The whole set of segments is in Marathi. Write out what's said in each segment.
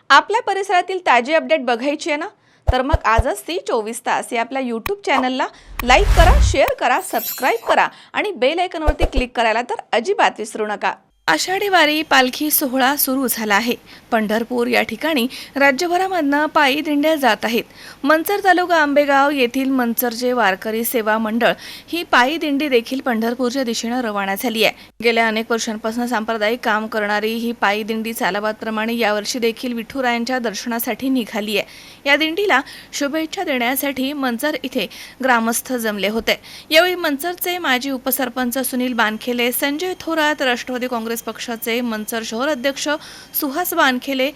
आपल्या परिसरातील ताजी अपडेट बघायची आहे ना, तर मग आजच सी 24 तास या आपल्या यूट्यूब चॅनलला लाईक करा, शेअर करा, सबस्क्राईब करा आणि बेल आयकॉनवरती क्लिक करायला तर अजिबात विसरू नका। आषाढी वारी पालखी सोहळा सुरू झाला आहे। पंढरपूर या ठिकाणी राज्यभरामधनं पायी दिंड्या जात आहेत। मंचर तालुका आंबेगाव येथील मंचरचे वारकरी सेवा मंडळ ही पायी दिंडी देखील पंढरपूरच्या दिशेने रवाना झाली आहे। गेल्या अनेक वर्षांपासून सांप्रदायिक काम करणारी ही पायी दिंडी सालाबादप्रमाणे यावर्षी देखील विठुरायांच्या दर्शनासाठी निघाली आहे। या दिंडीला शुभेच्छा देण्यासाठी मंचर इथे ग्रामस्थ जमले होते। यावेळी मंचरचे माजी उपसरपंच सुनील बानखेले, संजय थोरात, राष्ट्रवादी काँग्रेस पक्षाचे मंचर शहर अध्यक्ष सुहास बानखेले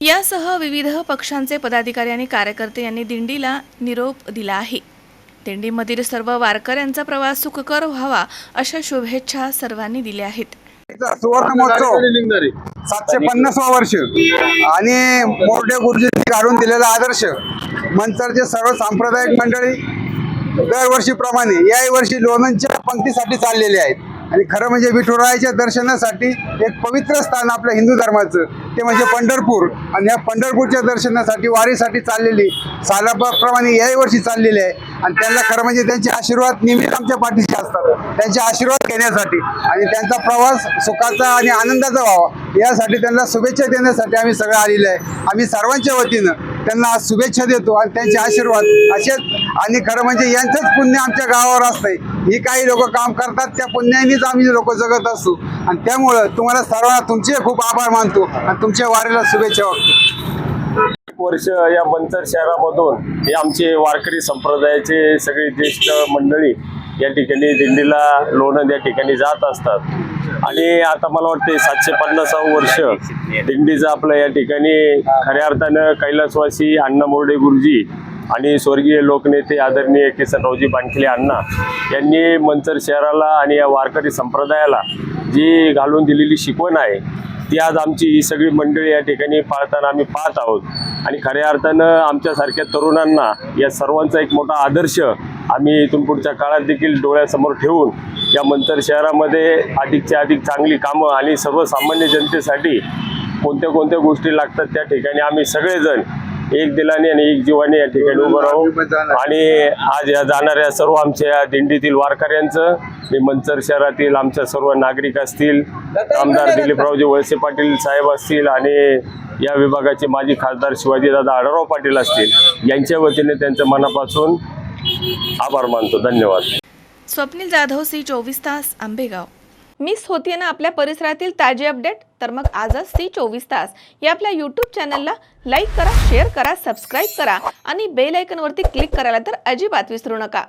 यासह विविध पक्षांचे पदाधिकारी आणि कार्यकर्ते यांनी दिंडीला निरोप दिला आहे। दिंडीमधील सर्व वारकऱ्यांचा प्रवास सुखकर व्हावा अशा शुभेच्छा सर्वांनी दिल्या आहेत। सुवर्ण महोत्सव 750 वर्ष आणि मोरडे गुरुजींनी काढून दिलेला आदर्श मंचरचे सर्व सांप्रदायिक मंडळी दरवर्षीप्रमाणे याही वर्षी लोणंदच्या पंक्तीसाठी चाललेले आहेत। आणि खरं म्हणजे विठुरायाच्या दर्शनासाठी एक पवित्र स्थान आपल्या हिंदू धर्माचं ते म्हणजे पंढरपूर, आणि या पंढरपूरच्या दर्शनासाठी वारीसाठी चाललेली सालाबादप्रमाणे याही वर्षी चाललेली आहे। आणि त्यांना खरं म्हणजे त्यांचे आशीर्वाद नेहमीच आमच्या पाठीशी असतात, त्यांचे आशीर्वाद घेण्यासाठी आणि त्यांचा प्रवास सुखाचा आणि आनंदाचा व्हावा यासाठी त्यांना शुभेच्छा देण्यासाठी आम्ही सगळे आलेले आहे। आम्ही सर्वांच्या वतीनं त्यांना शुभेच्छा देतो आणि त्यांचे आशीर्वाद असेच, आणि खरं म्हणजे यांचंच पुण्य आमच्या गावावर असतंय। ही काही लोक काम करतात त्या पुण्यानेच आम्ही लोक जगत असतो, आणि त्यामुळं तुम्हाला सर्वांना तुमचे खूप आभार मानतो आणि तुमच्या वारीला शुभेच्छा वाटतो। वर्ष या मंचर शहरामधून हे आमचे वारकरी संप्रदायाचे सगळे ज्येष्ठ मंडळी या ठिकाणी दिंडीला लोणंद या ठिकाणी जात असतात। आणि आता मला वाटते 750 वर्ष दिंडीचं आपलं या ठिकाणी खऱ्या अर्थानं कैलासवासी अण्णा मोरडे गुरुजी आणि स्वर्गीय लोकनेते आदरणीय किसनरावजी बानखेले अण्णा यांनी मंचर शहराला आणि या वारकरी संप्रदायाला जी घालून दिलेली शिकवण आहे ती आज आमची ही सगळी मंडळी या ठिकाणी पाळताना आम्ही पाहत आहोत। आणि खऱ्या अर्थानं आमच्यासारख्या तरुणांना या सर्वांचा एक मोठा आदर्श आम्ही इथून पुढच्या काळात देखील डोळ्यासमोर ठेवून या मंचर शहरामध्ये अधिकच्या अधिक चांगली कामं आणि सर्वसामान्य जनतेसाठी कोणत्या कोणत्या गोष्टी लागतात त्या ठिकाणी आम्ही सगळेजण एक दिलाने आणि एक जीवाने या ठिकाणी उभं राहू। आणि आज या जाणाऱ्या सर्व आमच्या दिंडीतील वारकऱ्यांचं, मी मंचर शहरातील आमच्या सर्व नागरिक असतील, आमदार दिलीपरावजी वळसे पाटील साहेब असतील आणि या विभागाचे माजी खासदार शिवाजीदादा आढळराव पाटील असतील, यांच्या वतीने त्यांचं मनापासून आभार मानतो। धन्यवाद। स्वप्नील जाधव, सी 24 तास, आंबेगाव। मिस होतीये ना आपल्या परिसरातील ताजी अपडेट? तर मग आजच सी 24 तास या आपल्या यूट्यूब चॅनलला लाईक करा, शेअर करा, सबस्क्राईब करा आणि बेल आयकॉनवरती क्लिक करायला तर अजिबात विसरू नका।